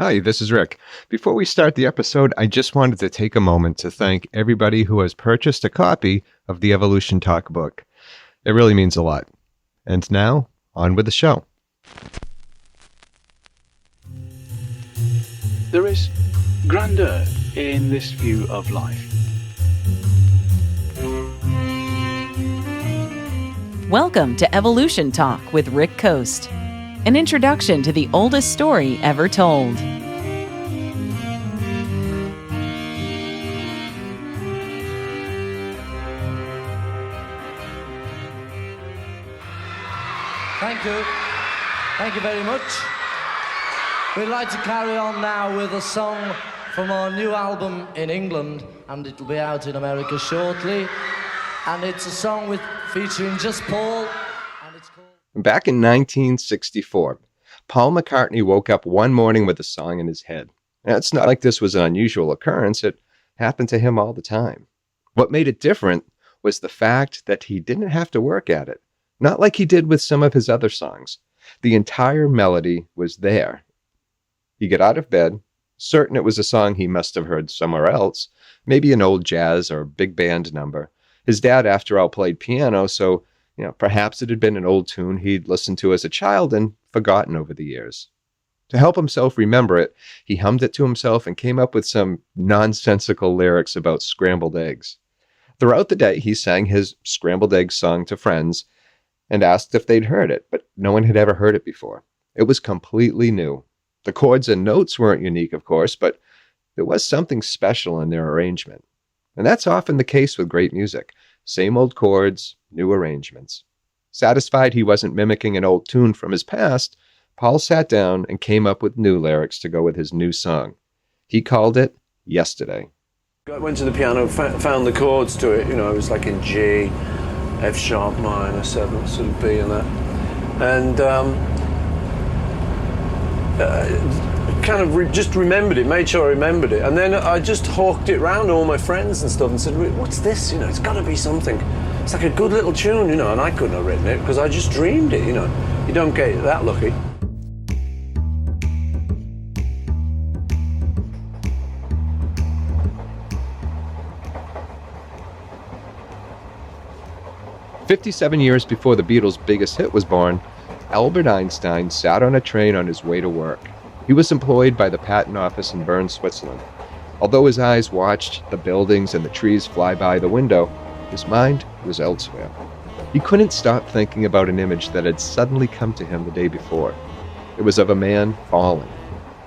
Hi, this is Rick. Before we start the episode, I just wanted to take a moment to thank everybody who has purchased a copy of the Evolution Talk book. It really means a lot. And now, on with the show. There is grandeur in this view of life. Welcome to Evolution Talk with Rick Coast, an introduction to the oldest story ever told. Thank you. Thank you very much. We'd like to carry on now with a song from our new album in England, and it'll be out in America shortly. And it's a song featuring just Paul, and it's called... Back in 1964, Paul McCartney woke up one morning with a song in his head. Now, it's not like this was an unusual occurrence. It happened to him all the time. What made it different was the fact that he didn't have to work at it. Not like he did with some of his other songs. The entire melody was there. He got out of bed, certain it was a song he must have heard somewhere else, maybe an old jazz or big band number. His dad, after all, played piano, so perhaps it had been an old tune he'd listened to as a child and forgotten over the years. To help himself remember it, he hummed it to himself and came up with some nonsensical lyrics about scrambled eggs. Throughout the day, he sang his scrambled eggs song to friends and asked if they'd heard it, but no one had ever heard it before. It was completely new. The chords and notes weren't unique, of course, but there was something special in their arrangement. And that's often the case with great music. Same old chords, new arrangements. Satisfied he wasn't mimicking an old tune from his past, Paul sat down and came up with new lyrics to go with his new song. He called it Yesterday. I went to the piano, found the chords to it. It was like in G, F sharp minor, 7, sort of B and that. And just remembered it, made sure I remembered it. And then I just hawked it round to all my friends and stuff and said, what's this? It's got to be something. It's like a good little tune, and I couldn't have written it because I just dreamed it, You don't get that lucky. "57 years before the Beatles' biggest hit was born, Albert Einstein sat on a train on his way to work. He was employed by the patent office in Bern, Switzerland. Although his eyes watched the buildings and the trees fly by the window, his mind was elsewhere. He couldn't stop thinking about an image that had suddenly come to him the day before. It was of a man falling.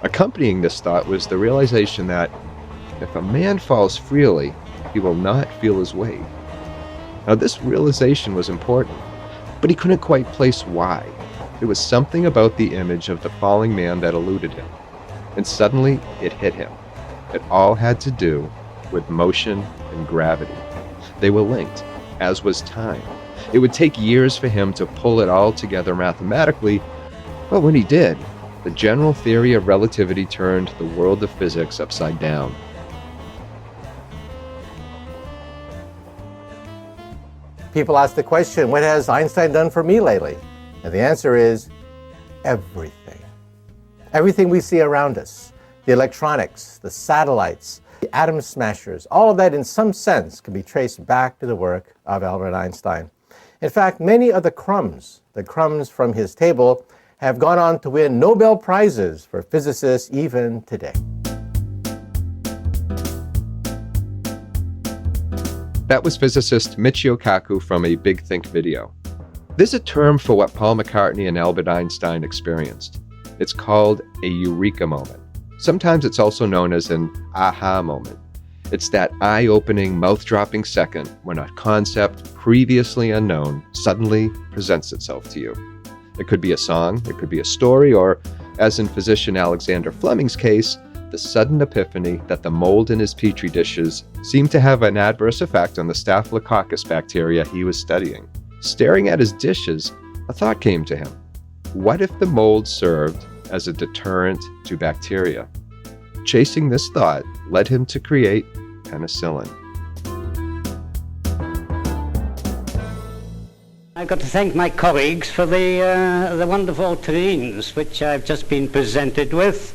Accompanying this thought was the realization that if a man falls freely, he will not feel his weight. Now, this realization was important, but he couldn't quite place why. There was something about the image of the falling man that eluded him. And suddenly, it hit him. It all had to do with motion and gravity. They were linked, as was time. It would take years for him to pull it all together mathematically, but when he did, the general theory of relativity turned the world of physics upside down. People ask the question, what has Einstein done for me lately? And the answer is everything. Everything we see around us, the electronics, the satellites, the atom smashers, all of that in some sense can be traced back to the work of Albert Einstein. In fact, many of the crumbs from his table, have gone on to win Nobel Prizes for physicists even today. That was physicist Michio Kaku from a Big Think video. There's a term for what Paul McCartney and Albert Einstein experienced. It's called a Eureka moment. Sometimes it's also known as an aha moment. It's that eye-opening, mouth-dropping second when a concept previously unknown suddenly presents itself to you. It could be a song, it could be a story, or, as in physician Alexander Fleming's case, the sudden epiphany that the mold in his petri dishes seemed to have an adverse effect on the Staphylococcus bacteria he was studying. Staring at his dishes, a thought came to him. What if the mold served as a deterrent to bacteria? Chasing this thought led him to create penicillin. I've got to thank my colleagues for the wonderful terrines which I've just been presented with.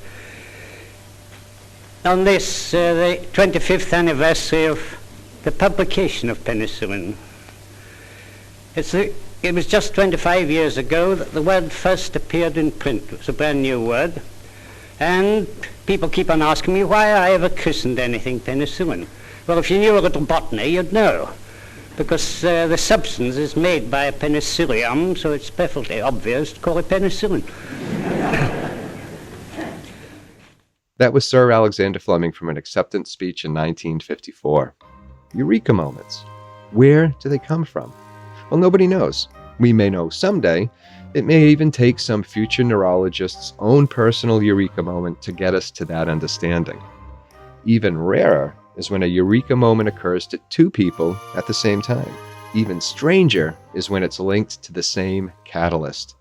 On this, the 25th anniversary of the publication of penicillin, it was just 25 years ago that the word first appeared in print. It was a brand new word. And people keep on asking me why I ever christened anything penicillin. Well, if you knew a little botany, you'd know. Because the substance is made by a penicillium, so it's perfectly obvious to call it penicillin. That was Sir Alexander Fleming from an acceptance speech in 1954. Eureka moments. Where do they come from? Well, nobody knows. We may know someday. It may even take some future neurologist's own personal eureka moment to get us to that understanding. Even rarer is when a eureka moment occurs to two people at the same time. Even stranger is when it's linked to the same catalyst.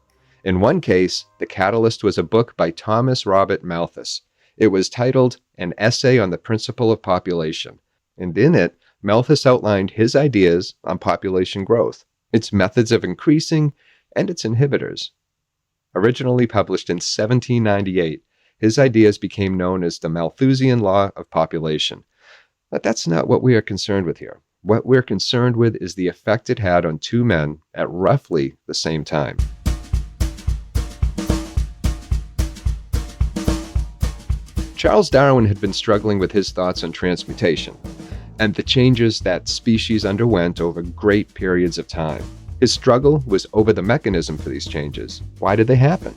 In one case, the catalyst was a book by Thomas Robert Malthus. It was titled An Essay on the Principle of Population, and in it, Malthus outlined his ideas on population growth, its methods of increasing, and its inhibitors. Originally published in 1798, his ideas became known as the Malthusian Law of Population. But that's not what we are concerned with here. What we're concerned with is the effect it had on two men at roughly the same time. Charles Darwin had been struggling with his thoughts on transmutation and the changes that species underwent over great periods of time. His struggle was over the mechanism for these changes. Why did they happen?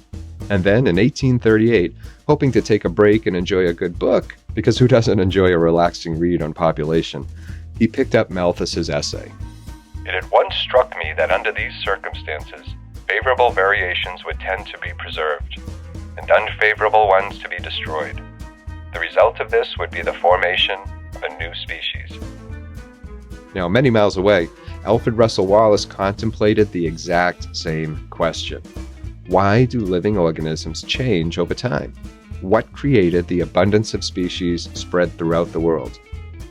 And then in 1838, hoping to take a break and enjoy a good book, because who doesn't enjoy a relaxing read on population, he picked up Malthus's essay. It had once struck me that under these circumstances, favorable variations would tend to be preserved, and unfavorable ones to be destroyed. The result of this would be the formation of a new species. Now, many miles away, Alfred Russel Wallace contemplated the exact same question. Why do living organisms change over time? What created the abundance of species spread throughout the world?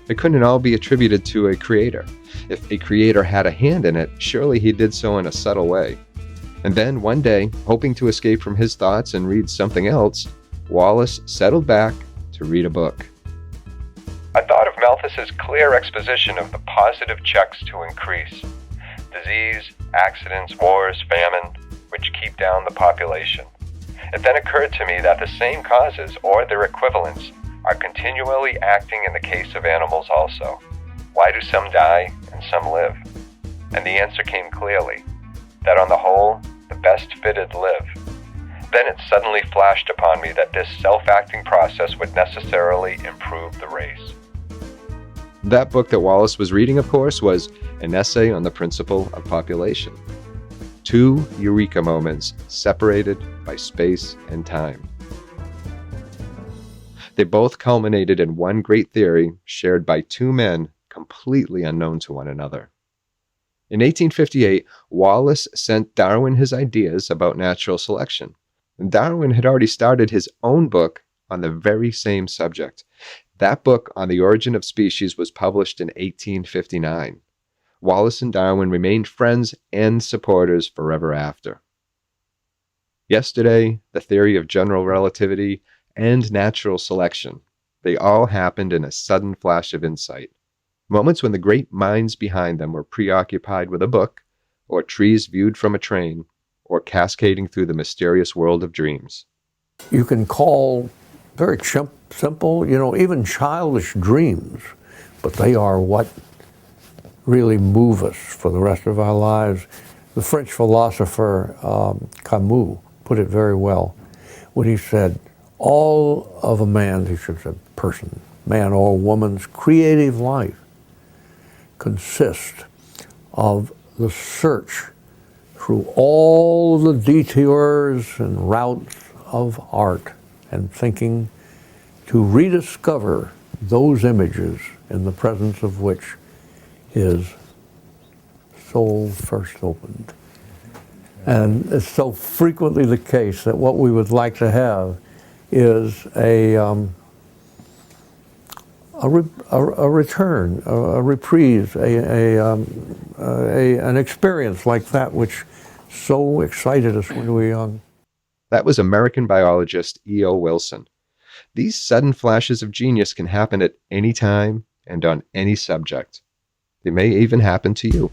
It couldn't all be attributed to a creator. If a creator had a hand in it, surely he did so in a subtle way. And then one day, hoping to escape from his thoughts and read something else, Wallace settled back to read a book. I thought of Malthus's clear exposition of the positive checks to increase. Disease, accidents, wars, famine, which keep down the population. It then occurred to me that the same causes, or their equivalents, are continually acting in the case of animals also. Why do some die and some live? And the answer came clearly, that on the whole, the best fitted live. Then it suddenly flashed upon me that this self-acting process would necessarily improve the race. That book that Wallace was reading, of course, was An Essay on the Principle of Population. Two eureka moments separated by space and time. They both culminated in one great theory shared by two men completely unknown to one another. In 1858, Wallace sent Darwin his ideas about natural selection. And Darwin had already started his own book on the very same subject. That book on the origin of species was published in 1859. Wallace and Darwin remained friends and supporters forever after. Yesterday, the theory of general relativity and natural selection, they all happened in a sudden flash of insight. Moments when the great minds behind them were preoccupied with a book, or trees viewed from a train, or cascading through the mysterious world of dreams. You can call very simple, even childish dreams, but they are what really move us for the rest of our lives. The French philosopher Camus put it very well when he said, all of a man, he should say person, man or woman's creative life consists of the search through all the detours and routes of art and thinking to rediscover those images in the presence of which his soul first opened. And it's so frequently the case that what we would like to have is a return, a reprise, an experience like that which so excited us when we were young. That was American biologist E.O. Wilson. These sudden flashes of genius can happen at any time and on any subject. They may even happen to you.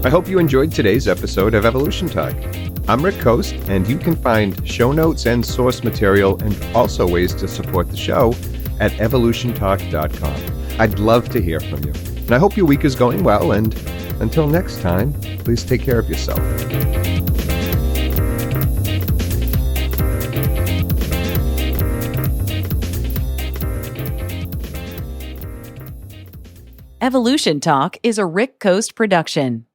I hope you enjoyed today's episode of Evolution Talk. I'm Rick Coast, and you can find show notes and source material and also ways to support the show at evolutiontalk.com. I'd love to hear from you. And I hope your week is going well, and until next time, please take care of yourself. Evolution Talk is a Rick Coast production.